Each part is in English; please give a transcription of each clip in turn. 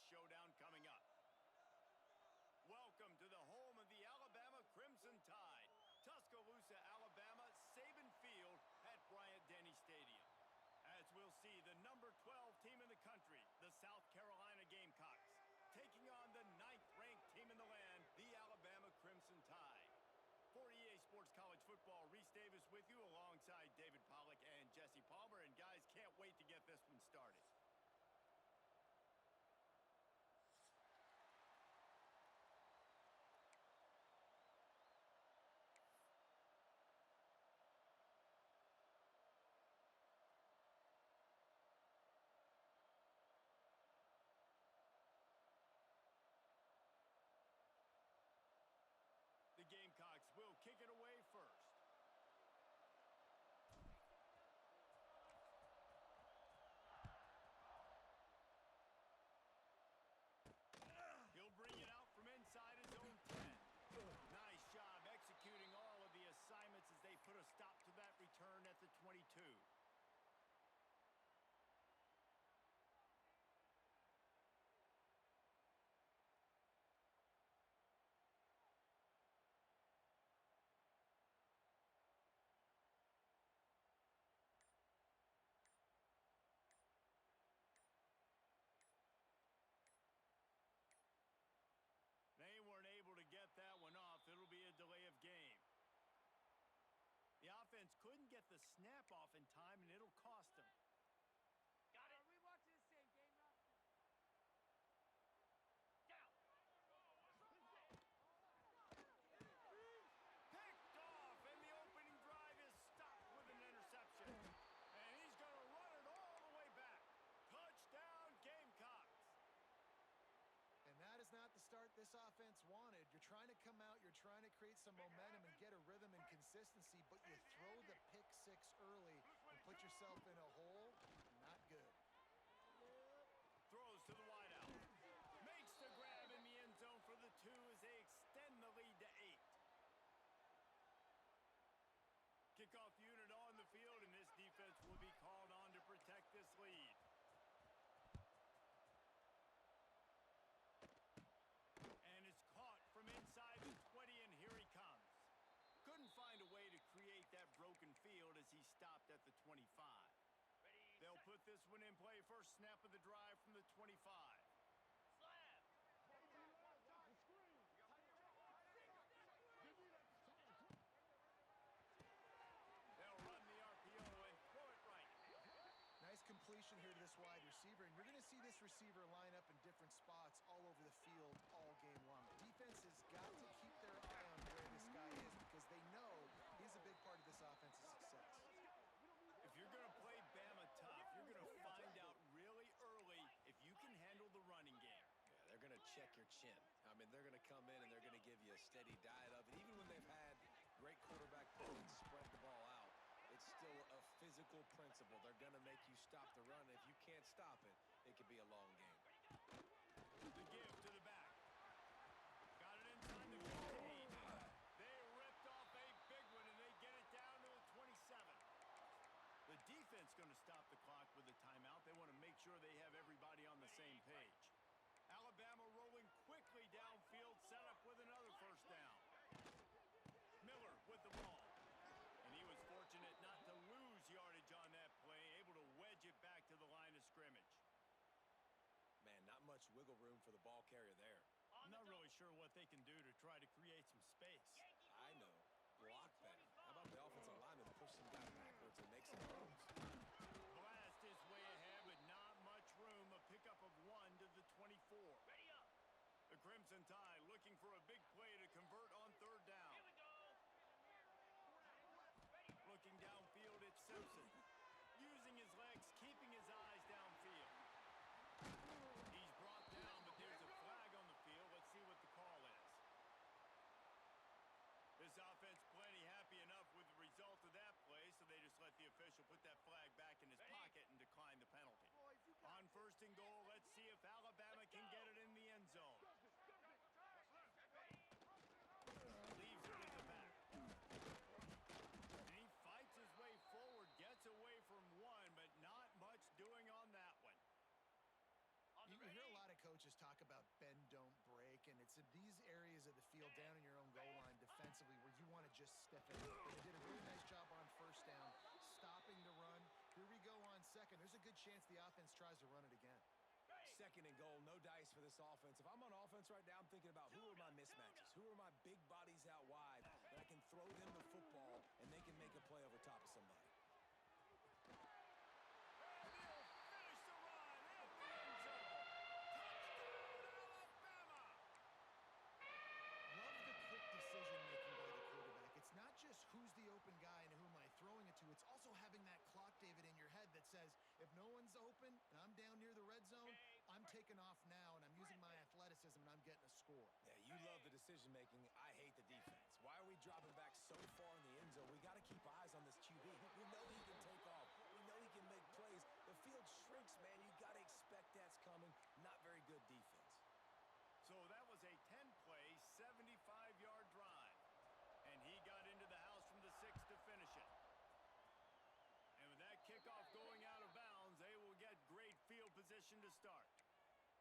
showdown coming up. Welcome to the home of the Alabama Crimson Tide. Tuscaloosa, Alabama, Saban Field at Bryant-Denny Stadium. As we'll see, the number 12 team in the country, the South Carolina Gamecocks, taking on the 9th-ranked team in the land, the Alabama Crimson Tide. For EA Sports College Football, Reese Davis with you alongside David Pollack and Jesse Palmer. And guys, can't wait to get this one started. The Gamecocks will kick it away first. He'll bring it out from inside his own 10. Nice job executing all of the assignments as they put a stop to that return at the 22. They weren't able to get that one off. It'll be a delay of game. The offense couldn't get the snap off in time, and it'll cost them. Got it. Rewatch this same game. Down. Picked off, and the opening drive is stopped with an interception. And he's going to run it all the way back. Touchdown, Gamecocks. And that is not the start this offense wanted. You're trying to come out, you're trying to create some momentum and get a rhythm and consistency, but you throw the pick six early and put yourself in a hole. Not good. Throws to the wideout. Makes the grab in the end zone for the 2 as they extend the lead to 8. Kickoff unit on the field, and this defense will be called on to protect this lead. And it's caught from inside the 20, and here he comes. Couldn't find a way to create that broken field as he stopped at the 25. They'll put this one in play. First snap of the drive from the 25. Slab. They'll run the RPO and throw it right. Nice completion here to this wide receiver, and you're going to see this receiver line up in different spots all over the field all game long. Defense has got to keep their eye on where this guy is because they know he's a big part of this offense's success. If you're going to play Bama tough, you're going to find out really early if you can handle the running game. Yeah, they're going to check your chin. I mean, they're going to come in and they're going to give you a steady diet of it. Even when they've had great quarterback play and spread the ball out, it's still a physical principle. They're going to make you stop the run. If you can't stop it, it could be a long game. The give to the back. Got it inside the 15. They ripped off a big one, and they get it down to the 27. The defense going to stop the clock with a timeout. They want to make sure they have everybody on the same page. Alabama rolling quickly downfield, set up with another first down. Miller with the ball. And he was fortunate not to lose yardage on that play, able to wedge it back to the line of scrimmage. Man, not much wiggle room for the ball carrier there. I'm not really sure what they can do to try to create some space. I know. Block better. How about the offensive lineman push some guy backwards and make some moves? Blast his way ahead with not much room. A pickup of 1 to the 24. Ready up. The Crimson Tide looking for a big play to convert on third down. Here we go. Looking downfield, it's Simpson. Using his legs, keeping his eyes downfield. He's brought down, but there's a flag on the field. Let's see what the call is. This offense plenty happy enough with the result of that play, so they just let the official put that flag back in his pocket and decline the penalty. On first and goal, let's see if Alabama can get it in the end zone. coaches talk about bend, don't break, and it's in these areas of the field down in your own goal line defensively where you want to just step in. And they did a really nice job on first down, stopping the run. Here we go on second. There's a good chance the offense tries to run it again. Second and goal, no dice for this offense. If I'm on offense right now, I'm thinking about who are my mismatches? Who are my big bodies out wide that I can throw them the football and they can make a play over top of somebody. And he'll finish the run in the end zone. Touchdown, Alabama! Love the quick decision-making by the quarterback. It's not just who's the open guy and who am I throwing it to. It's also having that clock, David, in your head that says, if no one's open and I'm down near the red zone, I'm taking off now, and I'm using my athleticism, and I'm getting a score. Yeah, you love the decision-making. I hate the defense. Why are we dropping back so far in the end zone? We got to keep eyes on this QB. We know he can take off. We know he can make plays. The field shrinks, man. You got to expect that's coming. Not very good defense. So that was a 10-play, 75-yard drive. And he got into the house from the 6 to finish it. And with that kickoff going out of bounds, they will get great field position to start.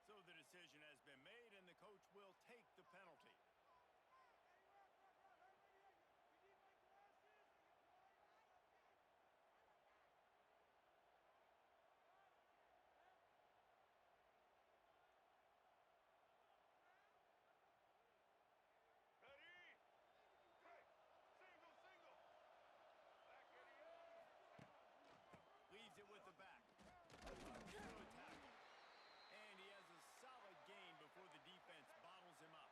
So the decision has been made, and the coach will take the penalty. Leaves it with the back. Good tackle. And he has a solid gain before the defense bottles him up.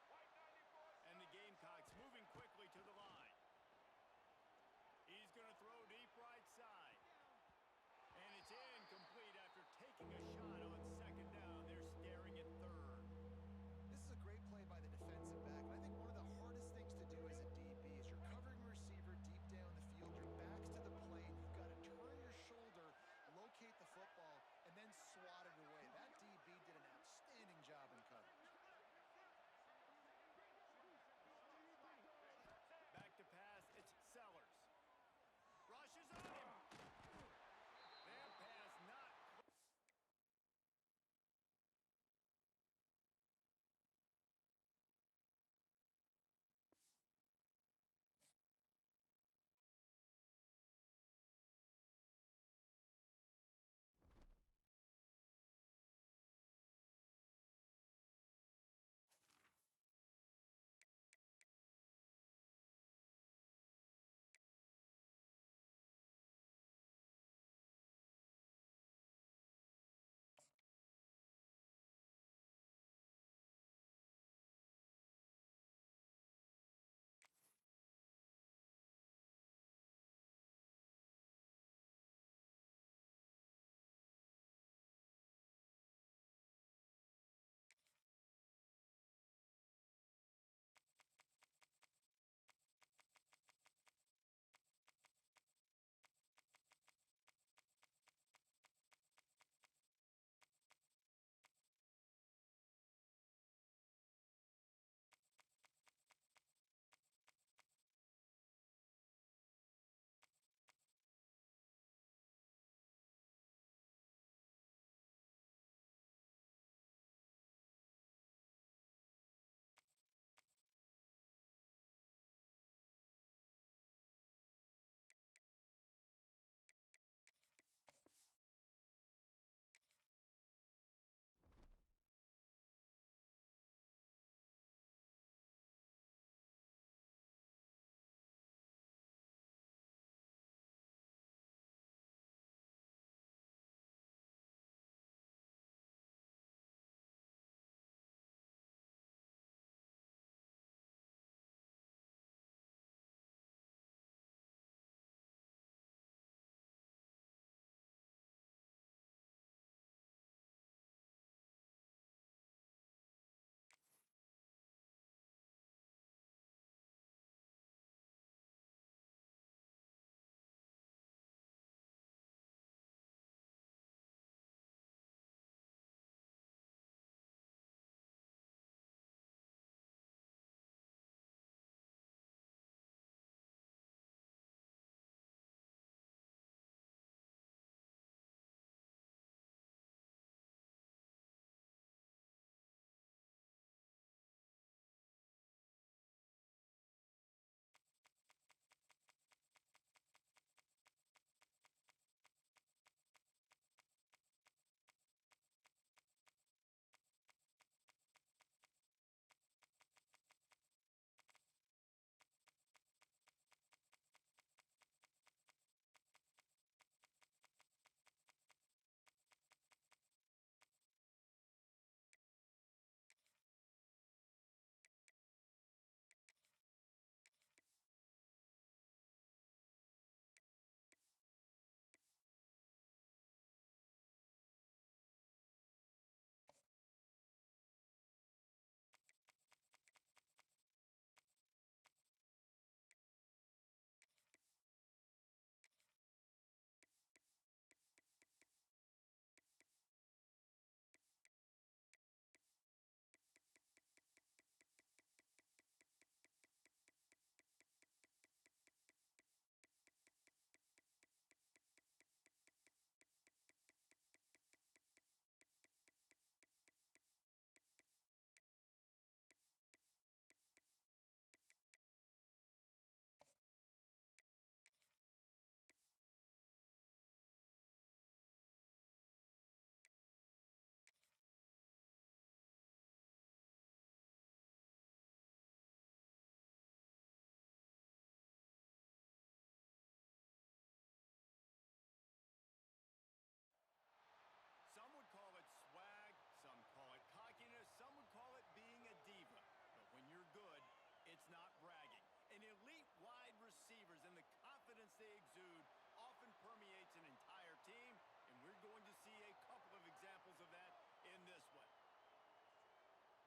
they exude often permeates an entire team, and we're going to see a couple of examples of that in this one.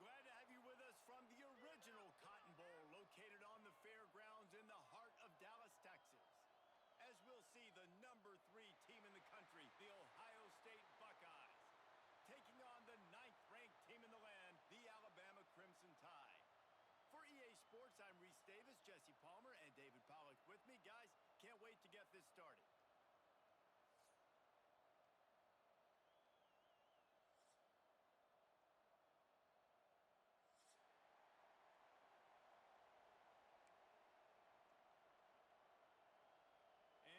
Glad to have you with us from the original Cotton Bowl, located on the fairgrounds in the heart of Dallas, Texas. As we'll see the #3 team in the country, the Ohio State Buckeyes, taking on the 9th-ranked team in the land, the Alabama Crimson Tide. For EA Sports, I'm Reese Davis, Jesse Palmer, and David Pollack with me. Guys, can't wait to get this started.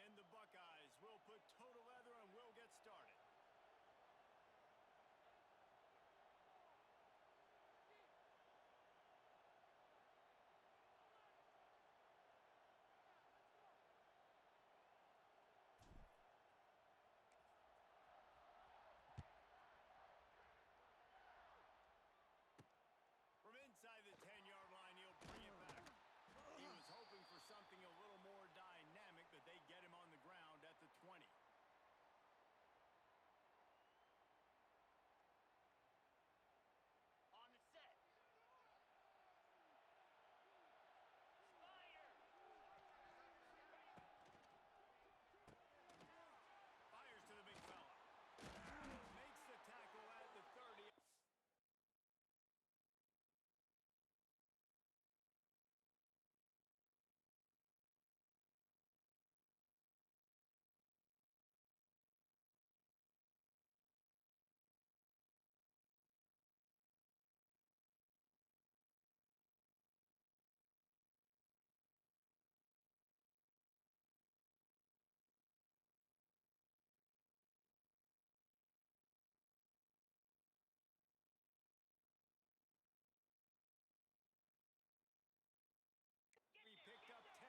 And the Buckeyes will put total leather and we'll get started. From inside the 10-yard line, he'll bring it back. He was hoping for something a little more dynamic, but they get him on the ground at the 20. On the set. Fire. Fires to the big fella. Makes the tackle at the 30. Picked up 10.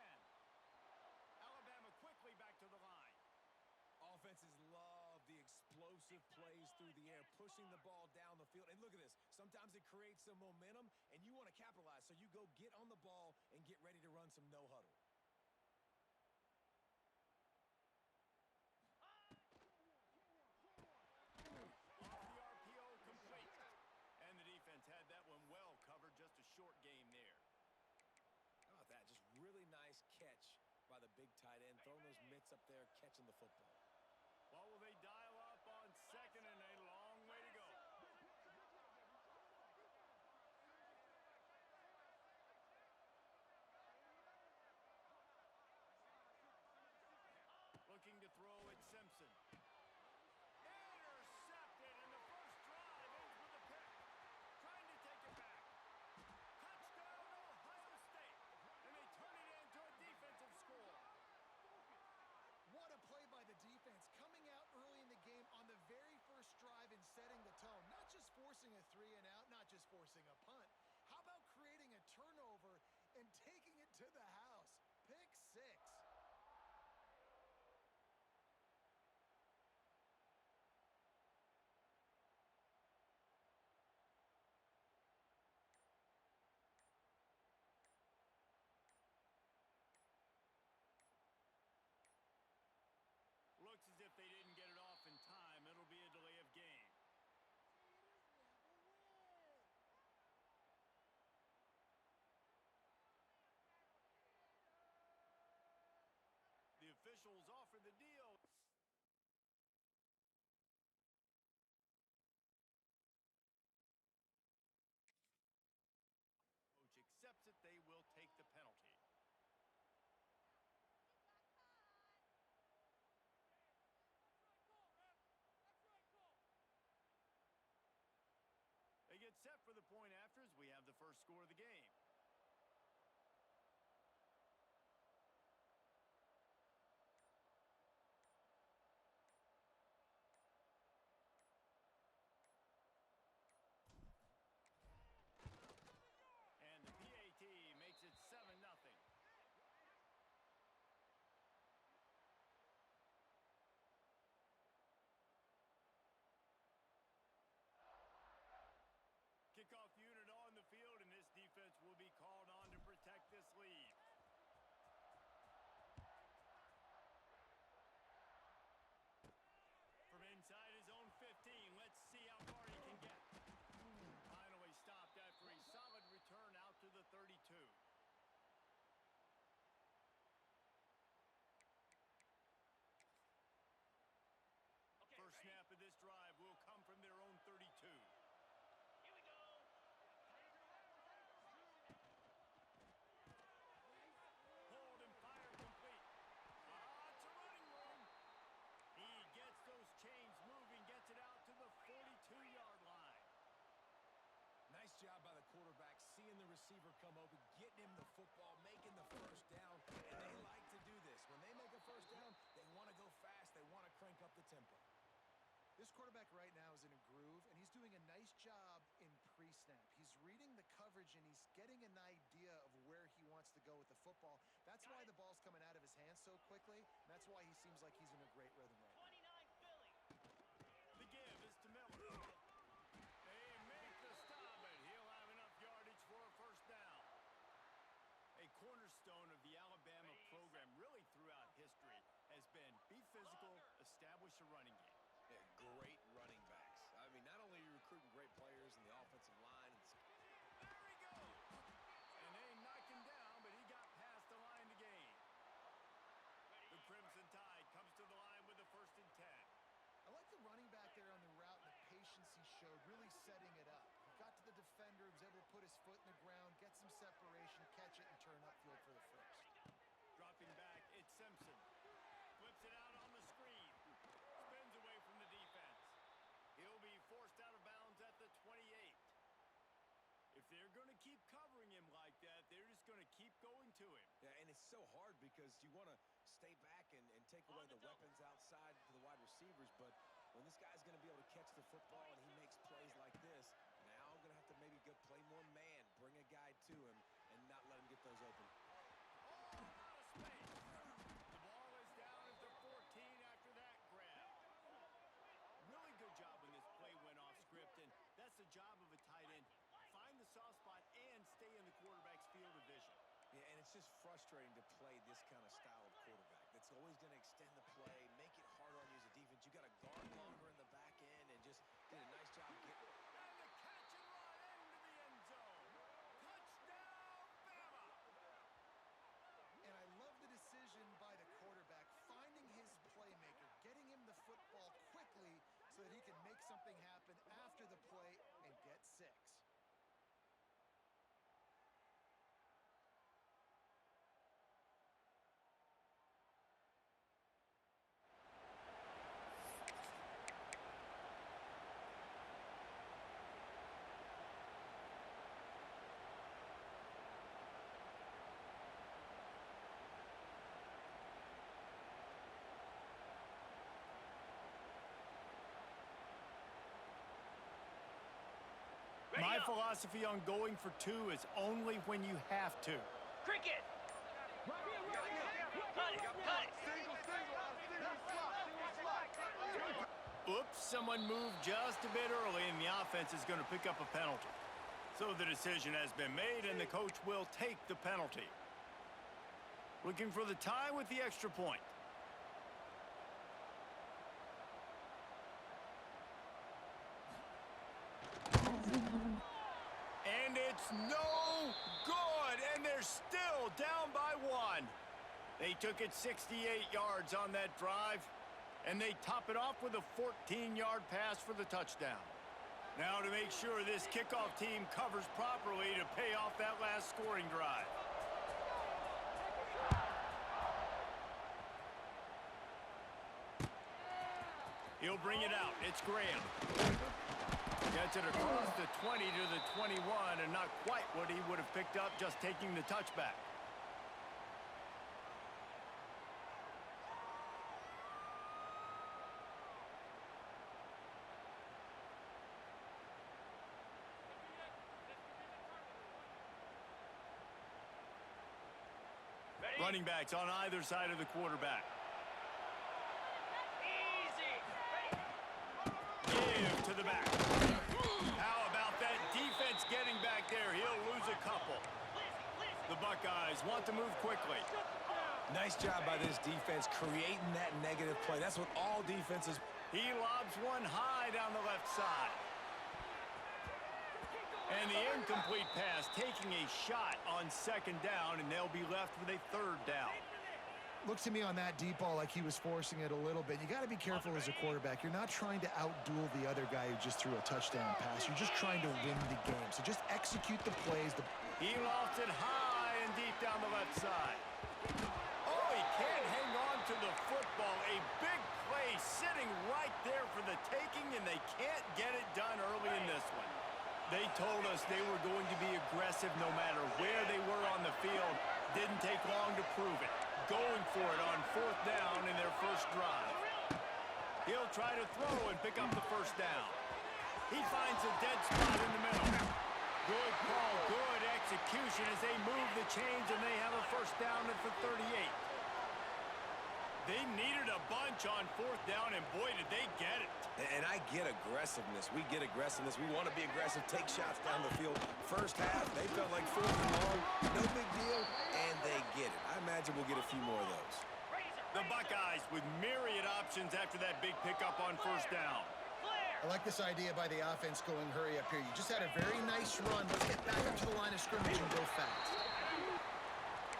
Alabama quickly back to the line. Offenses love the explosive plays through the air, pushing the ball down the field. And look at this. Sometimes it creates some momentum, and you want to capitalize. So you go get on the ball and get ready to run some no-huddle. Off the RPO, complete. And the defense had that one well covered. Just a short game there. How about that? Just really nice catch by the big tight end, throwing those mitts up there, catching the football. What will they dial up on second and a long way to go? Looking to throw at Simpson. Intercepted, and the first drive ends with a pick. Trying to take it back. Touchdown, Ohio State. And they turn it into a defensive score. What a play by the defense, coming out early in the game on the very first drive and setting the tone. Not just forcing a 3 and out, not just forcing a punt. How about creating a turnover and taking it to the house? Pick 6. Looks as if they didn't get it off in time. It'll be a delay of game. The officials offer the deal. Coach accepts it. They will take the penalty. They get set for the point after as we have the first score of the game. And the PAT makes it 7-0. Kickoff unit on the field, and this defense will receiver come open, getting him the football, making the first down, and they like to do this. When they make a first down, they want to go fast. They want to crank up the tempo. This quarterback right now is in a groove, and he's doing a nice job in pre-snap. He's reading the coverage, and he's getting an idea of where he wants to go with the football. That's why the ball's coming out of his hands so quickly, and that's why he seems like he's in a great rhythm right now. 29 Philly. The give is to Miller. They make the stop, and he'll have enough yardage for a first down. A cornerstone of the Alabama program really throughout history has been be physical, establish a running game. Yeah, great running backs. I mean, not only are you recruiting great players in the offensive line, There he goes. And they knocked him down, but he got past the line to gain. The Crimson Tide comes to the line with the 1st and 10. I like the running back there on the route and the patience he showed, really setting it up. He got to the defender, was able to put his foot in the ground, get some separation, catch it, and turn upfield for the first. Dropping back, it's Simpson. Flips it out on the screen. Spins away from the defense. He'll be forced out of bounds at the 28. If they're going to keep covering him like that, they're just going to keep going to him. yeah, and it's so hard because you want to stay back and take away the weapons outside for the wide receivers, but when this guy's going to be able to catch the football and he makes plays like this, now I'm going to have to maybe go play more man, bring a guy to him, and not let him get those open. Oh, out of space. The ball is down at the 14 after that grab. Really good job when this play went off script, and that's the job of a tight end. Find the soft spot and stay in the quarterback's field of vision. Yeah, and it's just frustrating to play this kind of style of quarterback. That's always going to extend the play, make it harder on you as a defense. You got to guard longer in the back end and just did a nice job getting it. And the catch and run into the end zone. Touchdown, Bama! And I love the decision by the quarterback, finding his playmaker, getting him the football quickly so that he can make something happen after the play and get 6. My philosophy on going for 2 is only when you have to. Cricket. Cut it. Oops, someone moved just a bit early, and the offense is going to pick up a penalty. So the decision has been made, and the coach will take the penalty. Looking for the tie with the extra point. And it's no good, and they're still down by 1. They took it 68 yards on that drive, and they top it off with a 14-yard pass for the touchdown. Now to make sure this kickoff team covers properly to pay off that last scoring drive. He'll bring it out. It's Graham. Gets it across the 20 to the 21, and not quite what he would have picked up just taking the touchback. Running backs on either side of the quarterback. Give to the back. How about that defense getting back there? He'll lose a couple. The Buckeyes want to move quickly. Nice job by this defense creating that negative play. That's what all defenses... He lobs one high down the left side. And the incomplete pass taking a shot on 2nd down, and they'll be left with a 3rd down. Looks to me on that deep ball like he was forcing it a little bit. You got to be careful as a quarterback. You're not trying to outduel the other guy who just threw a touchdown pass. You're just trying to win the game. So just execute the plays. He lofts it high and deep down the left side. Oh, he can't hang on to the football. A big play sitting right there for the taking, and they can't get it done early in this one. They told us they were going to be aggressive no matter where they were on the field. Didn't take long to prove it. Going for it on 4th down in their first drive. He'll try to throw and pick up the first down. He finds a dead spot in the middle. Good call, good execution as they move the chains and they have a first down at the 38. They needed a bunch on 4th down, and boy, did they get it. And I get aggressiveness. We get aggressiveness. We want to be aggressive, take shots down the field. First half, they felt like 4th and long, no big deal, and they get it. I imagine we'll get a few more of those. The Buckeyes with myriad options after that big pickup on 1st down. I like this idea by the offense going hurry up here. You just had a very nice run. Let's get back up to the line of scrimmage and go fast.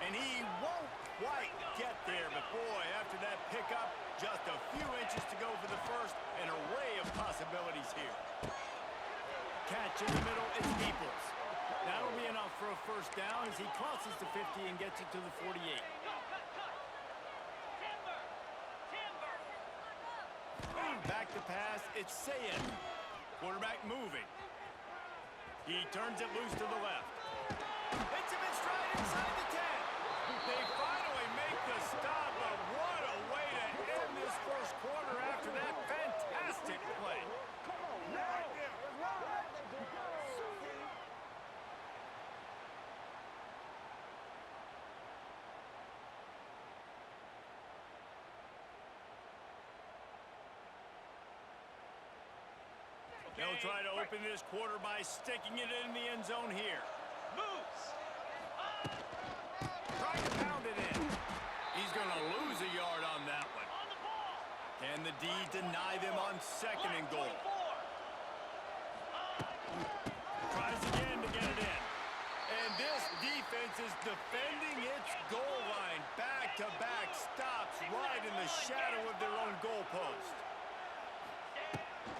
And he won't quite get there, but boy, after that pickup, just a few inches to go for the first. An array of possibilities here. Catch in the middle, it's Peoples. That'll be enough for a first down as he crosses the 50 and gets it to the 48. Back to pass, it's Sayin. Quarterback moving. He turns it loose to the left. Hits him in stride inside the 10. They finally make the stop, but what a way to end this first quarter after that fantastic play. They'll try to open this quarter by sticking it in the end zone here. Moves. Trying to pound it in. He's going to lose a yard on that one. On the ball. Can the D deny them on 2nd and goal? Tries again to get it in. And this defense is defending its goal line. Back-to-back stops right in the shadow of their own goalpost.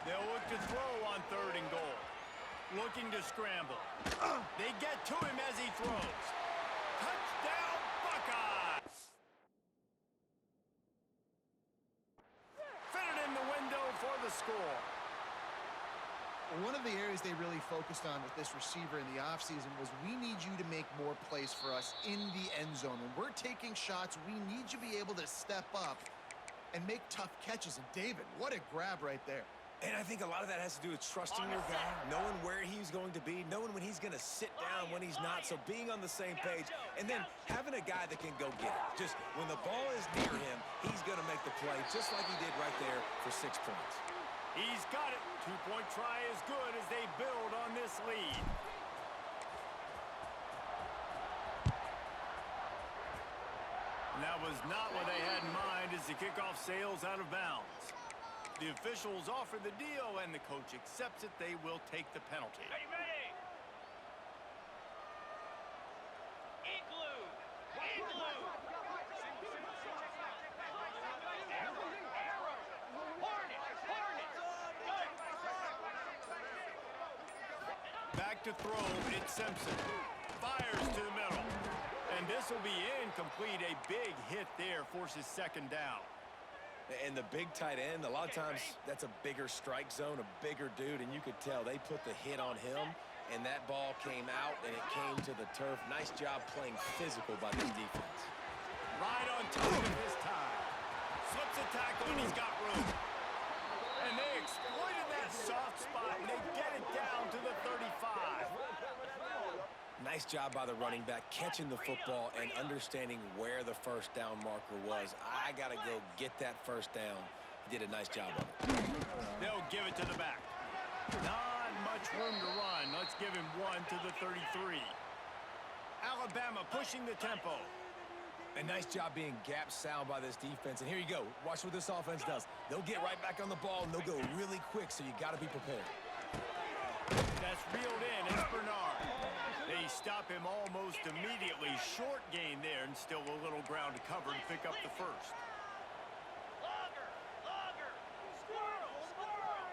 They'll look to throw on 3rd and goal. Looking to scramble. They get to him as he throws. Touchdown, Buckeyes! Fitted in the window for the score. One of the areas they really focused on with this receiver in the offseason was we need you to make more plays for us in the end zone. When we're taking shots, we need you to be able to step up and make tough catches. And David, what a grab right there. And I think a lot of that has to do with trusting your guy, knowing where he's going to be, knowing when he's going to sit down, when he's not, so being on the same page, and then having a guy that can go get it. Just when the ball is near him, he's going to make the play, just like he did right there for 6 points. He's got it. 2-point try is good as they build on this lead. And that was not what they had in mind as the kickoff sails out of bounds. The officials offer the deal, and the coach accepts it. They will take the penalty. Ready, ready. Igloo. Igloo. Arrow. Hornet. Hornet. Back to throw, it's Simpson. Fires to the middle. And this will be incomplete. A big hit there forces 2nd down. And the big tight end, a lot of times that's a bigger strike zone, a bigger dude, and you could tell they put the hit on him, and that ball came out, and it came to the turf. Nice job playing physical by this defense. Right on top of his time. Slips a tackle, and he's got room. And they exploited that soft spot, and they get it down to the 35. Nice job by the running back, catching the football and understanding where the first down marker was. I got to go get that first down. He did a nice job of it. They'll give it to the back. Not much room to run. Let's give him 1 to the 33. Alabama pushing the tempo. A nice job being gap sound by this defense. And here you go. Watch what this offense does. They'll get right back on the ball, and they'll go really quick, so you got to be prepared. That's reeled in. It's Bernard. They stop him almost immediately. Short gain there, and still a little ground to cover to pick up the first. Logger. Logger. Squirrel. Squirrel.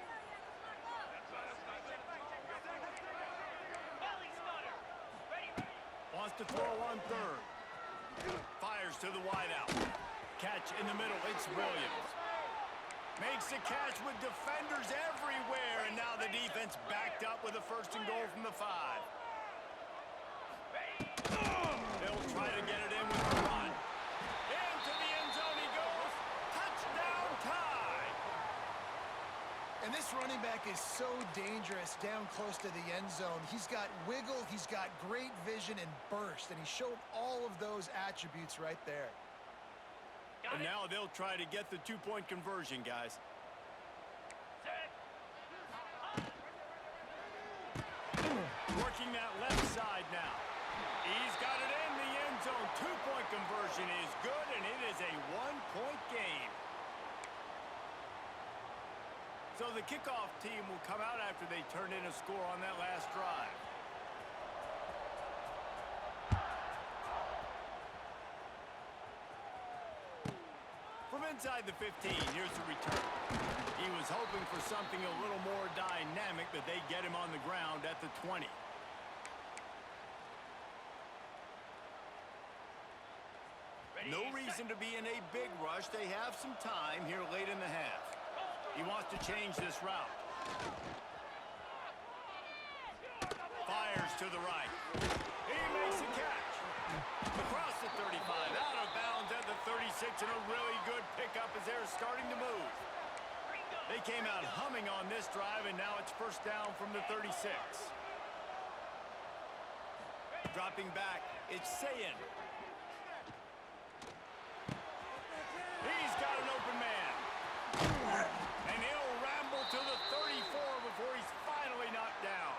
Belly stutter. Ready, ready. Wants to throw on 3rd. Fires to the wideout. Catch in the middle. It's Williams. Makes the catch with defenders everywhere, and now the defense backed up with a 1st and goal from the 5. They'll try to get it in with the run. Into the end zone he goes. Touchdown tie. And this running back is so dangerous down close to the end zone. He's got wiggle, he's got great vision and burst, and he showed all of those attributes right there. And now they'll try to get the 2-point conversion, guys. Working that left side now. He's got it in the end zone. 2-point conversion is good, and it is a 1-point game. So the kickoff team will come out after they turn in a score on that last drive. From inside the 15, here's the return. He was hoping for something a little more dynamic, but they get him on the ground at the 20. No reason to be in a big rush. They have some time here late in the half. He wants to change this route. Fires to the right. He makes a catch. Across the 35, out of bounds at the 36, and a really good pickup as they're starting to move. They came out humming on this drive, and now it's 1st down from the 36. Dropping back, it's Sayin. He's got an open man. And he'll ramble to the 34 before he's finally knocked down.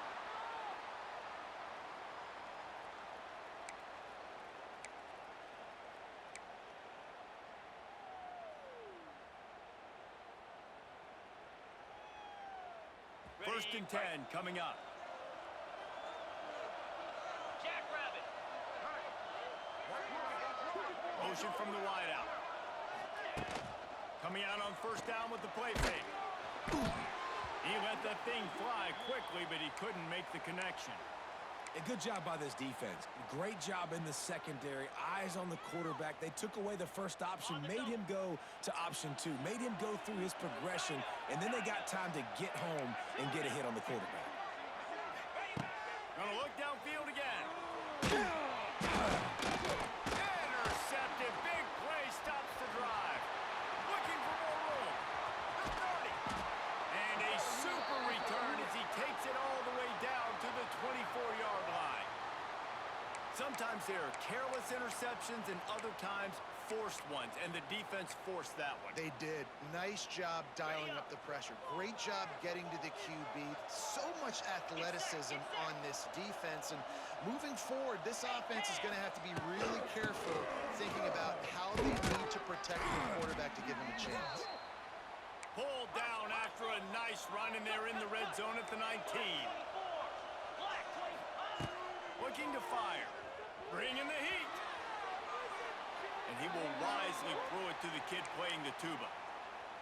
First and 10 coming up. Jackrabbit. Motion from the wideout. Coming out on 1st down with the play fake. He let that thing fly quickly, but he couldn't make the connection. A good job by this defense. Great job in the secondary. Eyes on the quarterback. They took away the first option, made him go to option 2, made him go through his progression, and then they got time to get home and get a hit on the quarterback. Gonna look downfield again. Intercepted. Big play stops the drive. Looking for more room. The 30. And a super return as he takes it all the way down to the 24-yard line. Sometimes there are careless interceptions and other times forced ones, and the defense forced that one. They did. Nice job dialing up the pressure. Great job getting to the QB. So much athleticism on this defense. And moving forward, this offense is going to have to be really careful thinking about how they need to protect the quarterback to give him a chance. Pulled down after a nice run, and they're in the red zone at the 19. Looking to fire. Bringing the heat. And he will wisely throw it to the kid playing the tuba.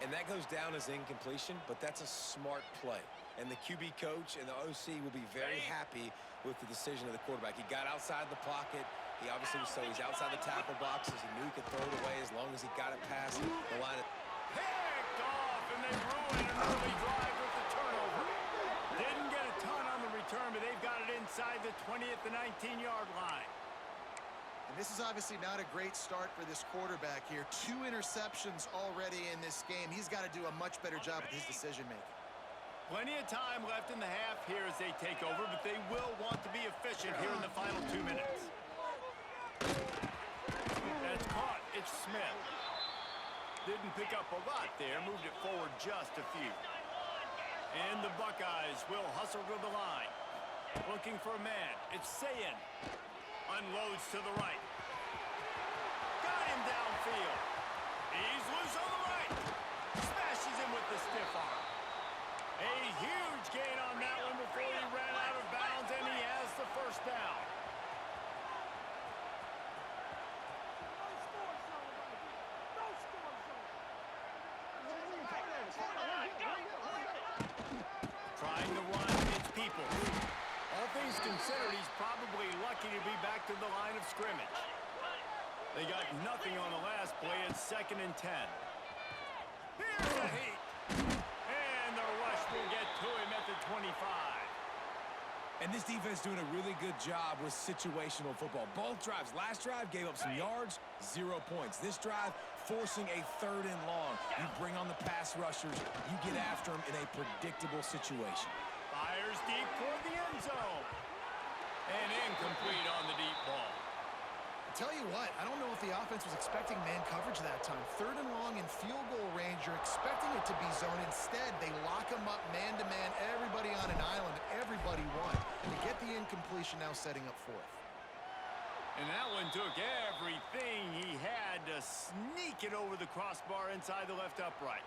And that goes down as incompletion, but that's a smart play. And the QB coach and the OC will be very happy with the decision of the quarterback. He got outside the pocket. He obviously was so he's outside the tackle boxes. He knew he could throw it away as long as he got it past the line. Picked off, and they ruin an early drive with the turnover. Didn't get a ton on the return, but they've got it inside the 20 at the 19-yard line. And this is obviously not a great start for this quarterback here. 2 interceptions already in this game. He's got to do a much better job with his decision-making. Plenty of time left in the half here as they take over, but they will want to be efficient here in the final 2 minutes. That's caught. It's Smith. Didn't pick up a lot there. Moved it forward just a few. And the Buckeyes will hustle to the line. Looking for a man. It's Sayin. Unloads to the right. Got him downfield. He's loose on the right. Smashes him with the stiff arm. A huge gain on that one before he ran out of bounds, and he has the 1st down. Trying to run, it's Peoples. All things considered, he's probably lucky to be back to the line of scrimmage. They got nothing on the last play. It's 2nd and 10. Here's a heat. And this defense doing a really good job with situational football. Both drives. Last drive gave up some yards, 0 points. This drive forcing a 3rd and long. You bring on the pass rushers. You get after them in a predictable situation. Fires deep toward the end zone. And incomplete on the deep ball. Tell you what, I don't know if the offense was expecting man coverage that time. 3rd and long in field goal range, you're expecting it to be zone. Instead, they lock him up man-to-man, everybody on an island, everybody won. They get the incompletion, now setting up 4th. And that one took everything he had to sneak it over the crossbar inside the left upright.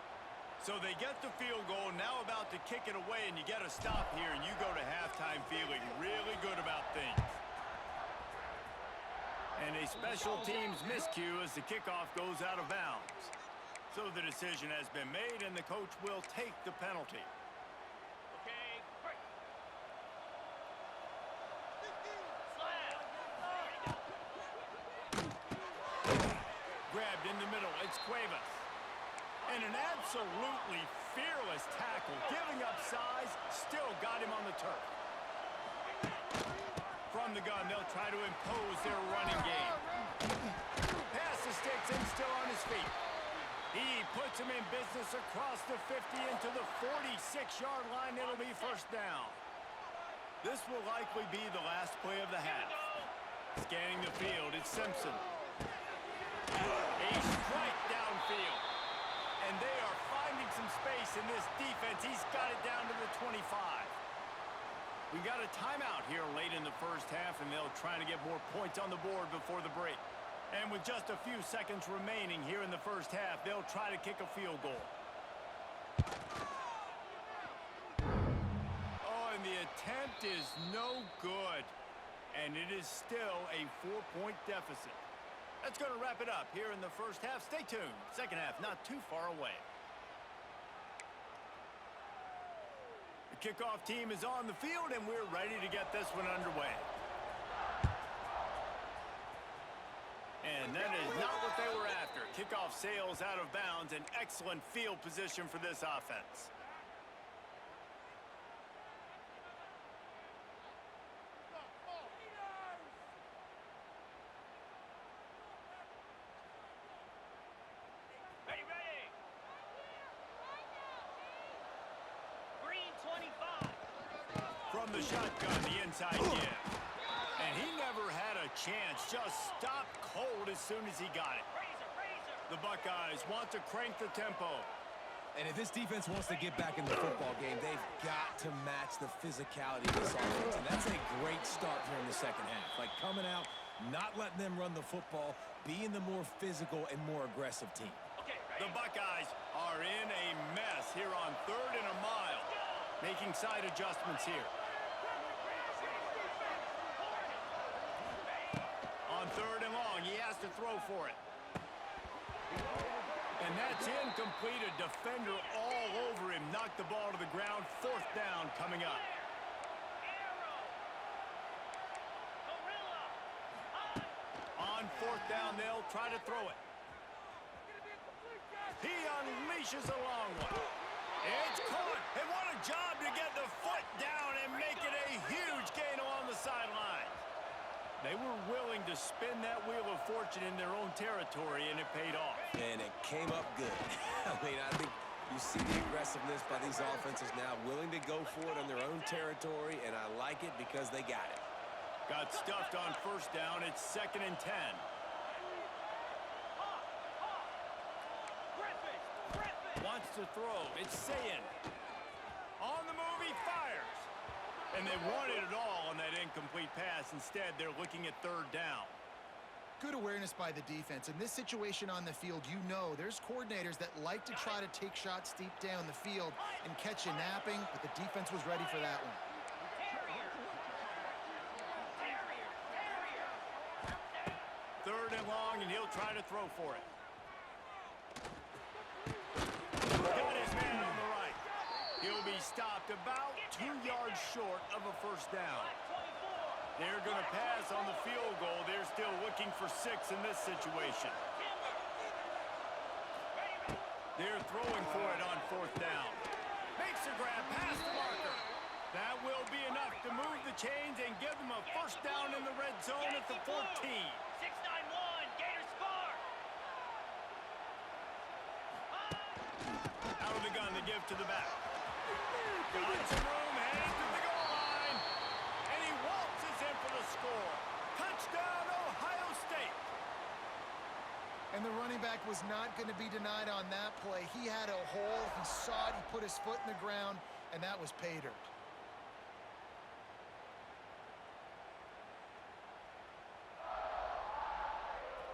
So they get the field goal, now about to kick it away, and you get a stop here, and you go to halftime feeling really good about things. And a special teams miscue as the kickoff goes out of bounds. So the decision has been made, and the coach will take the penalty. Okay, break. Slam. Grabbed in the middle, it's Cuevas. And an absolutely fearless tackle, giving up size, still got him on the turf. From the gun, they'll try to impose their running game. Pass the sticks and still on his feet. He puts him in business across the 50 into the 46-yard line. It'll be 1st down. This will likely be the last play of the half. Scanning the field, it's Simpson. A strike downfield. And they are finding some space in this defense. He's got it down to the 25. We got a timeout here late in the 1st half, and they'll try to get more points on the board before the break. And with just a few seconds remaining here in the 1st half, they'll try to kick a field goal. Oh, and the attempt is no good. And it is still a 4-point deficit. That's going to wrap it up here in the 1st half. Stay tuned. 2nd half not too far away. The kickoff team is on the field, and we're ready to get this one underway. And that is not what they were after. Kickoff sails out of bounds. An excellent field position for this offense. Ready, ready. Green 25. From the shotgun, the inside give. And he never had a chance. Just stopped cold as soon as he got it. Razor, razor. The Buckeyes want to crank the tempo. And if this defense wants to get back in the football game, they've got to match the physicality of this offense. And that's a great start here in the 2nd half. Like coming out, not letting them run the football, being the more physical and more aggressive team. Okay, The ready. Buckeyes are in a mess here on 3rd and a mile. Making side adjustments here. On 3rd and long, he has to throw for it. And that's incomplete. A defender all over him. Knocked the ball to the ground. 4th down coming up. Arrow. Gorilla. On 4th down, they'll try to throw it. He unleashes a long one. It's caught. And what a job to get the foot down and make it a huge gain along the sideline. They were willing to spin that wheel of fortune in their own territory, and it paid off. And it came up good. I mean, I think you see the aggressiveness by these offenses now, willing to go for it on their own territory, and I like it because they got it. Got stuffed on 1st down. It's 2nd and 10. Griffin. Wants to throw. It's Sayin. On the move, he fires. And they wanted it all on that incomplete pass. Instead, they're looking at 3rd down. Good awareness by the defense. In this situation on the field, you know there's coordinators that like to try to take shots deep down the field and catch you napping, but the defense was ready for that one. Terrier. 3rd and long, and he'll try to throw for it. Got his man on the right. He'll be stopped about 2 yards short of a 1st down. They're going to pass on the field goal. They're still looking for 6 in this situation. They're throwing for it on 4th down. Makes a grab past the marker. That will be enough to move the chains and give them a first down in the red zone at the 14. 691, Gators score. Out of the gun, the give to the back. Got some room, headed to the goal line. And he waltzes in for the score. Touchdown, Ohio State. And the running back was not going to be denied on that play. He had a hole. He saw it. He put his foot in the ground, and that was pay dirt.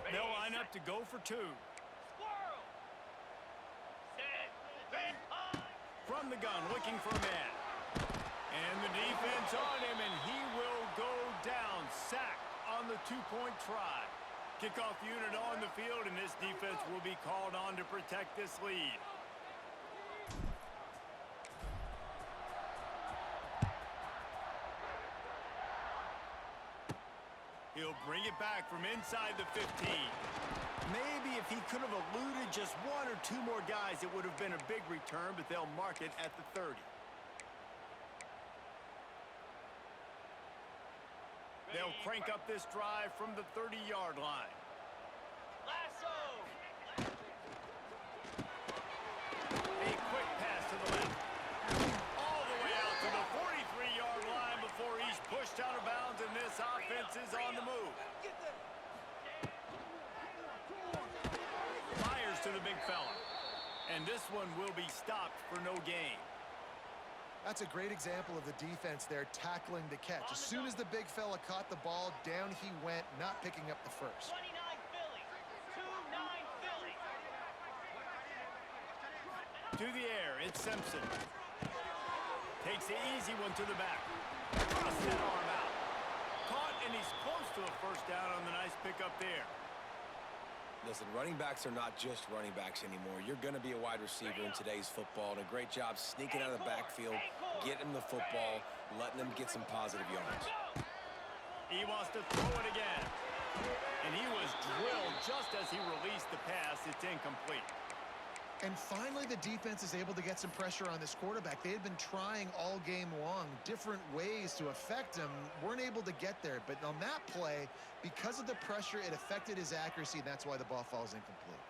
They'll line up to go for 2. Squirrel. Set. Red high. From the gun, looking for a man. And the defense on him, and he will go down. Sacked on the 2-point try. Kickoff unit on the field, and this defense will be called on to protect this lead. He'll bring it back from inside the 15. Maybe if he could have eluded just 1 or 2 more guys, it would have been a big return, but they'll mark it at the 30. They'll crank up this drive from the 30-yard line. Lasso. A quick pass to the left. All the way out to the 43-yard line before he's pushed out of bounds, and this offense is on the move. Fires to the big fella. And this one will be stopped for no gain. That's a great example of the defense there tackling the catch. As soon as the big fella caught the ball, down he went, not picking up the first. 29 Philly. 2-9 Philly. To the air, it's Simpson. Takes the easy one to the back. Cross that arm out. Caught, and he's close to a first down on the nice pickup there. Listen, running backs are not just running backs anymore. You're going to be a wide receiver in today's football, and a great job sneaking out of the backfield, getting the football, letting them get some positive yards. He wants to throw it again. And he was drilled just as he released the pass. It's incomplete. And finally, the defense is able to get some pressure on this quarterback. They had been trying all game long, different ways to affect him, weren't able to get there. But on that play, because of the pressure, it affected his accuracy, and that's why the ball falls incomplete.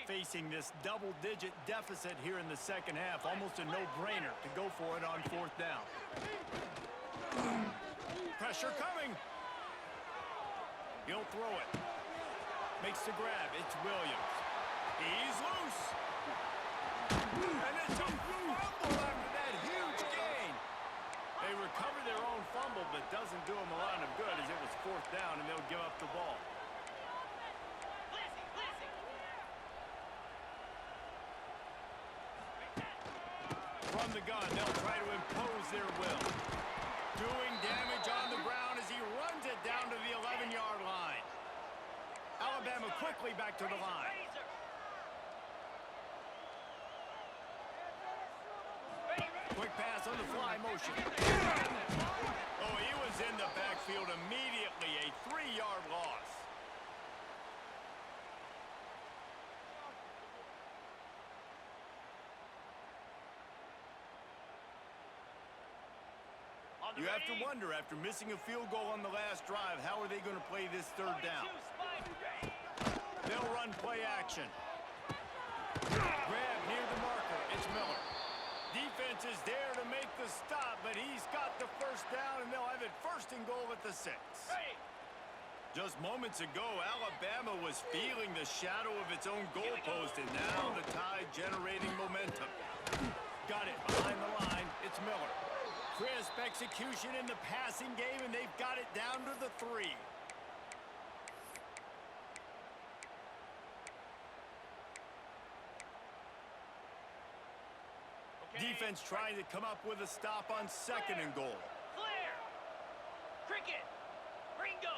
Facing this double-digit deficit here in the second half, almost a no-brainer to go for it on 4th down. Pressure coming. He'll throw it. Makes the grab. It's Williams. He's loose. And it's a fumble after that huge gain. They recover their own fumble, but doesn't do them a lot of good as it was 4th down, and they'll give up the ball. From the gun, they'll try to impose their will. Doing damage on the ground as he runs it down to the 11-yard line. Alabama quickly back to the line. Quick pass on the fly motion. Oh, he was in the backfield immediately. A 3-yard loss. You have to wonder, after missing a field goal on the last drive, how are they going to play this 3rd down? They'll run play action. Grab near the marker. It's Miller. Defense is there to make the stop, but he's got the first down, and they'll have it 1st and goal at the 6. Just moments ago, Alabama was feeling the shadow of its own goalpost, and now the Tide generating momentum. Got it behind the line. It's Miller. Crisp execution in the passing game, and they've got it down to the 3. Defense trying to come up with a stop on 2nd and goal. Flair. Cricket. Ringo.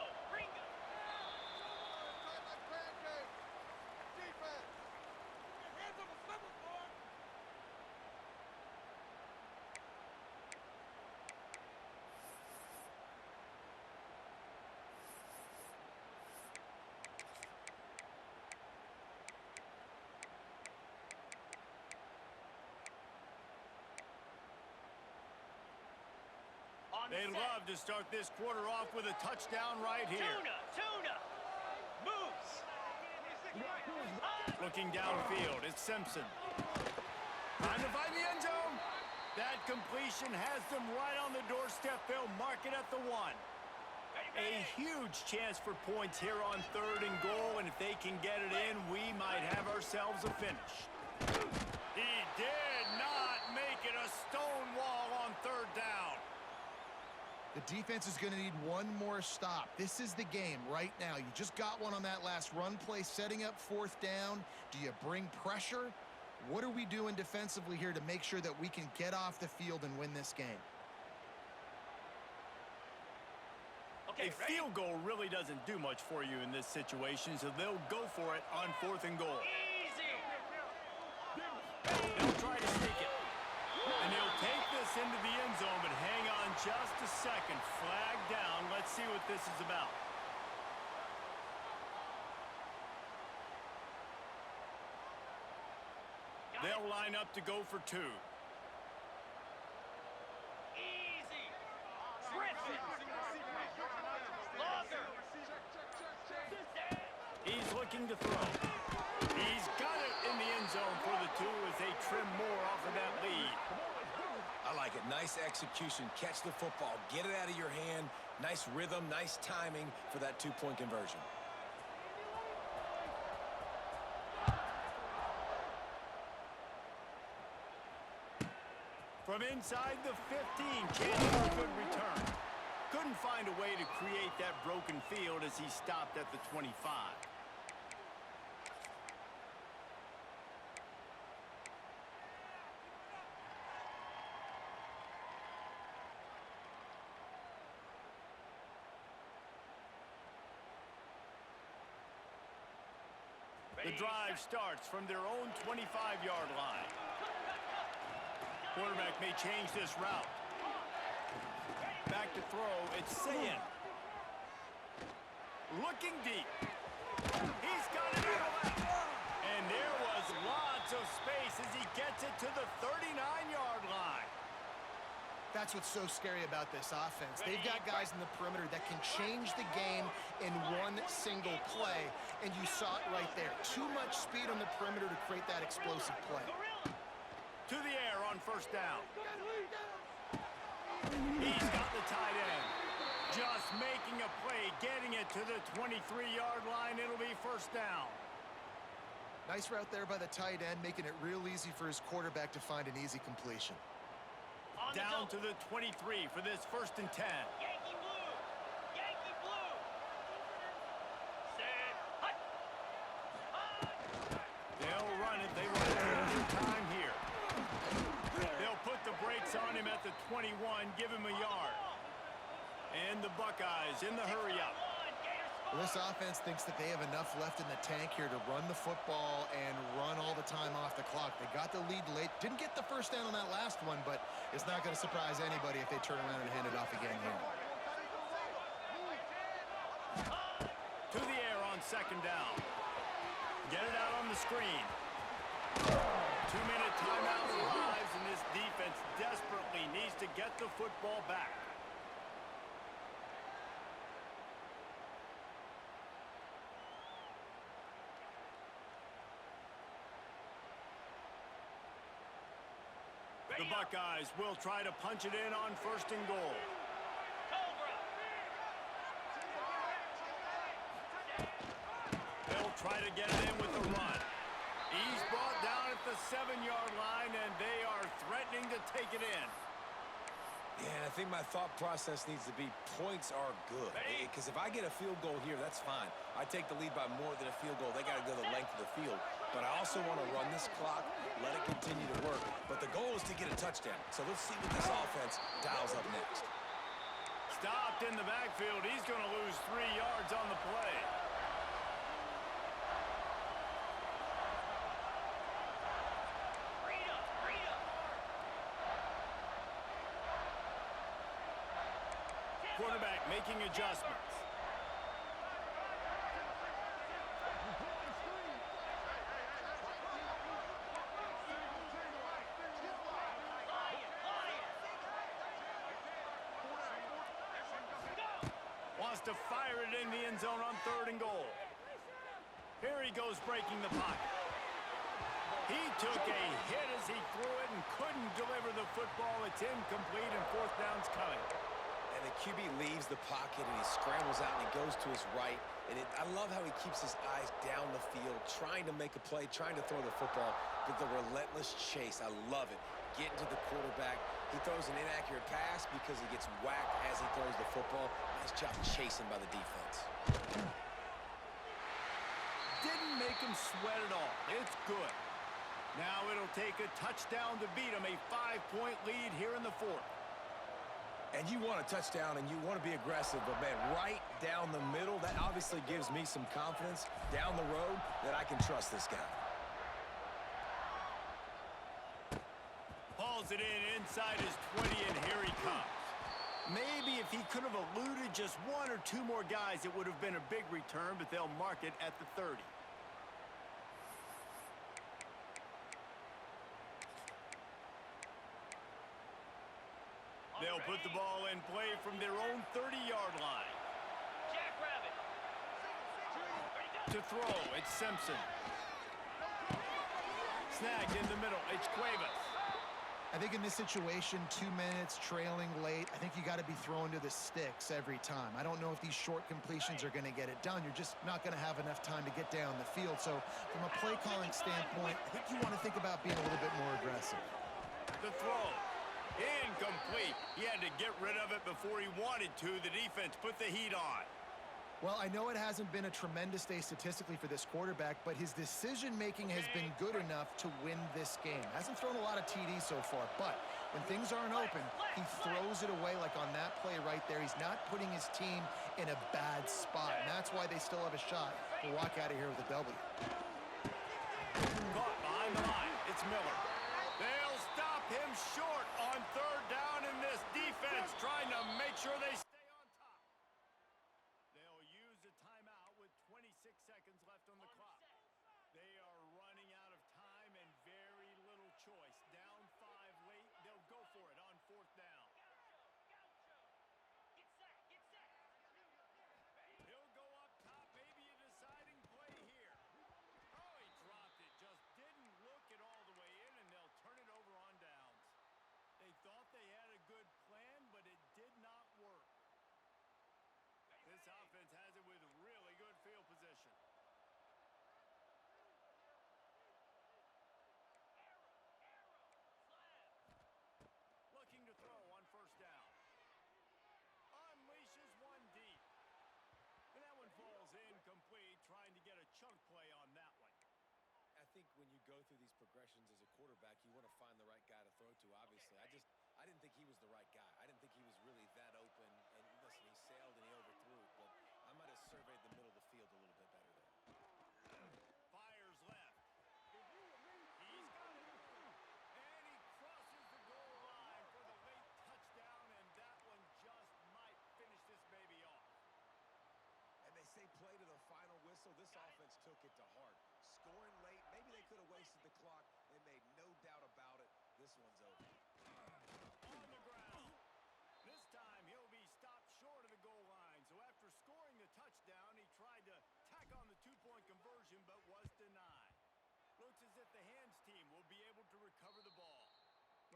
They'd love to start this quarter off with a touchdown right here. Tuna. Moves. Looking downfield, it's Simpson. Trying to find the end zone. That completion has them right on the doorstep. They'll mark it at the 1. A huge chance for points here on 3rd and goal, and if they can get it in, we might have ourselves a finish. He did not make it a stone wall on 3rd down. The defense is going to need one more stop. This is the game right now. You just got one on that last run play, setting up 4th down. Do you bring pressure? What are we doing defensively here to make sure that we can get off the field and win this game? A field goal really doesn't do much for you in this situation, so they'll go for it on 4th and goal. Easy. They'll try to sneak it. And they'll take this into the end zone, but hang on just a second. Flag down. Let's see what this is about. They'll line up to go for 2. Easy. Griffin. Longer. He's looking to throw. He's got it in the end zone for the 2 as they trim more off of that lead. I like it. Nice execution. Catch the football. Get it out of your hand. Nice rhythm, nice timing for that 2-point conversion. From inside the 15, chance for a good return. Couldn't find a way to create that broken field as he stopped at the 25. The drive starts from their own 25-yard line. Quarterback may change this route. Back to throw, it's Sayin. Looking deep. He's got it in the left. And there was lots of space as he gets it to the 39-yard line. That's what's so scary about this offense. They've got guys in the perimeter that can change the game in one single play, and you saw it right there. Too much speed on the perimeter to create that explosive play. To the air on 1st down. He's got the tight end. Just making a play, getting it to the 23-yard line. It'll be 1st down. Nice route there by the tight end, making it real easy for his quarterback to find an easy completion. Down to the 23 for this 1st and 10. Yankee blue. Yankee blue. Set. Hut. They'll run it. They want to take their time here. They'll put the brakes on him at the 21, give him a yard. And the Buckeyes in the hurry-up. Well, this offense thinks that they have enough left in the tank here to run the football and run all the time off the clock. They got the lead late. Didn't get the 1st down on that last one, but it's not going to surprise anybody if they turn around and hand it off again here. To the air on 2nd down. Get it out on the screen. 2-minute timeout arrives, and this defense desperately needs to get the football back. The Buckeyes will try to punch it in on 1st and goal. They'll try to get it in with the run. He's brought down at the 7-yard line, and they are threatening to take it in. Yeah, I think my thought process needs to be points are good. Because if I get a field goal here, that's fine. I take the lead by more than a field goal. They got to go the length of the field. But I also want to run this clock, let it continue to work. But the goal is to get a touchdown. So let's see what this offense dials up next. Stopped in the backfield. He's going to lose 3 yards on the play. Quarterback making adjustments. wants to fire it in the end zone on 3rd and goal. Here he goes breaking the pocket. He took a hit as he threw it and couldn't deliver the football. It's incomplete and 4th down's coming. And the QB leaves the pocket and he scrambles out and he goes to his right. And I love how he keeps his eyes down the field, trying to make a play, trying to throw the football, but the relentless chase, I love it. Getting to the quarterback. He throws an inaccurate pass because he gets whacked as he throws the football. Nice job chasing by the defense. Didn't make him sweat at all. It's good. Now it'll take a touchdown to beat him. A 5-point lead here in the 4th. And you want a touchdown and you want to be aggressive, but man, right down the middle, that obviously gives me some confidence down the road that I can trust this guy. Hauls it in inside his 20, and here he comes. Maybe if he could have eluded just 1 or 2 more guys, it would have been a big return, but they'll mark it at the 30. They'll put the ball in play from their own 30-yard line. Jackrabbit. To throw, it's Simpson. Snagged in the middle, it's Cuevas. I think in this situation, 2 minutes, trailing late, I think you got to be throwing to the sticks every time. I don't know if these short completions are going to get it done. You're just not going to have enough time to get down the field. So from a play calling standpoint, I think you want to think about being a little bit more aggressive. The throw. Incomplete. He had to get rid of it before he wanted to. The defense put the heat on. Well, I know it hasn't been a tremendous day statistically for this quarterback, but his decision-making has been good enough to win this game. Hasn't thrown a lot of TDs so far, but when things aren't open, he throws it away like on that play right there. He's not putting his team in a bad spot, and that's why they still have a shot to walk out of here with a W. Caught behind the line. It's Miller. They'll stop him short on 3rd down in this defense, trying to make sure they stay on top. They'll use a timeout with 26 seconds left on the clock. They are running out of time and very little choice. Down 5 late, they'll go for it on 4th down. He'll go up top, maybe a deciding play here. Oh, he dropped it. Just didn't look it all the way in, and they'll turn it over on downs. They thought they had a good plan, but it did not work. This offense has it with really good field position. Looking to throw on 1st down. Unleashes one deep. And that one falls incomplete, trying to get a chunk play on that one. I think when you go through these progressions as a quarterback, you want to find the right guy to throw to, obviously. I didn't think he was the right guy. I didn't think he was really that open. And listen, he sailed and he overthrew it, but I might have surveyed the middle of the field a little bit better there. Fires left. He's got it. And he crosses the goal line for the late touchdown, and that one just might finish this baby off. And they say play to the final whistle. This offense took it to heart. Scoring late, maybe they could have wasted the clock. They made no doubt about it. This one's over. On the ground. This time he'll be stopped short of the goal line. So after scoring the touchdown, he tried to tack on the 2-point conversion, but was denied. Looks as if the hands team will be able to recover the ball.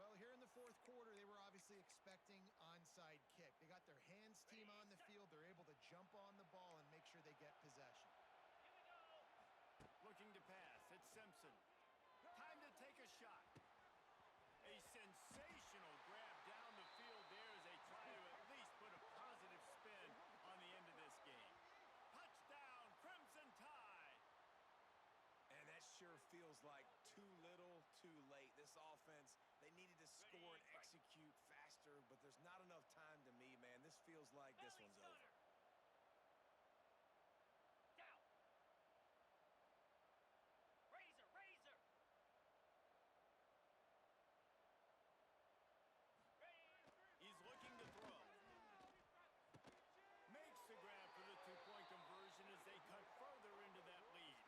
Well, here in the 4th quarter, they were obviously expecting onside kick. They got their hands team on the field. They're able to jump on the ball and make sure they get possession. Looking to pass. It's Simpson. Time to take a shot. A sensational grab down the field there as they try to at least put a positive spin on the end of this game. Touchdown, Crimson Tide. And that sure feels like too little, too late. This offense, they needed to score and execute faster, but there's not enough time to me, man. This feels like this one's over. He's looking to throw. Makes the grab for the 2-point conversion as they cut further into that lead.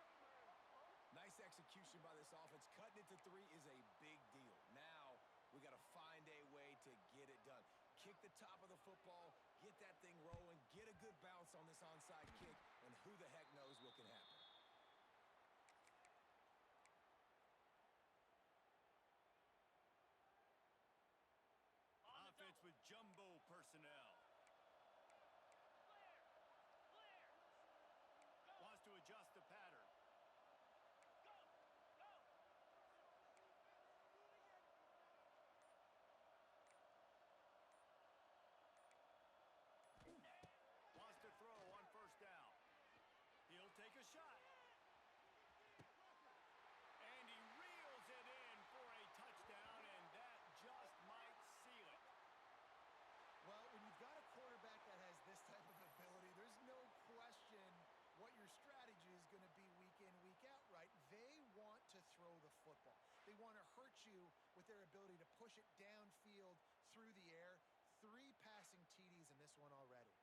Nice execution by this offense. Cutting it to 3 is a big deal. Now we got to find a way to get it done. Kick the top of the football, get that thing rolling, get a good bounce on this onside kick, and who the heck knows what can happen. On the Offense double. with jumbo personnel. Clear. Clear. Go. Wants to adjust the pattern. Go. Go. Wants to throw on first down. He'll take a shot. And he reels it in for a touchdown, and that just might seal it. Well, when you've got a quarterback that has this type of ability, there's no question what your strategy is going to be week in, week out, right? They want to throw the football. They want to hurt you with their ability to push it downfield through the air. 3 passing TDs in this one already.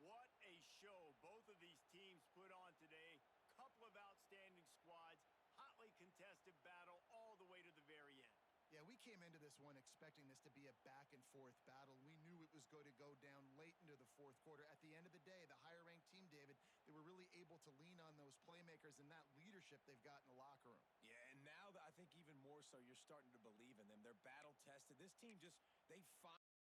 What a show both of these teams put on today. Couple of outstanding squads, hotly contested battle all the way to the very end. Yeah, we came into this one expecting this to be a back-and-forth battle. We knew it was going to go down late into the fourth quarter. At the end of the day, the higher-ranked team, David, they were really able to lean on those playmakers and that leadership they've got in the locker room. Yeah, and now I think even more so, you're starting to believe in them. They're battle-tested. This team just, they find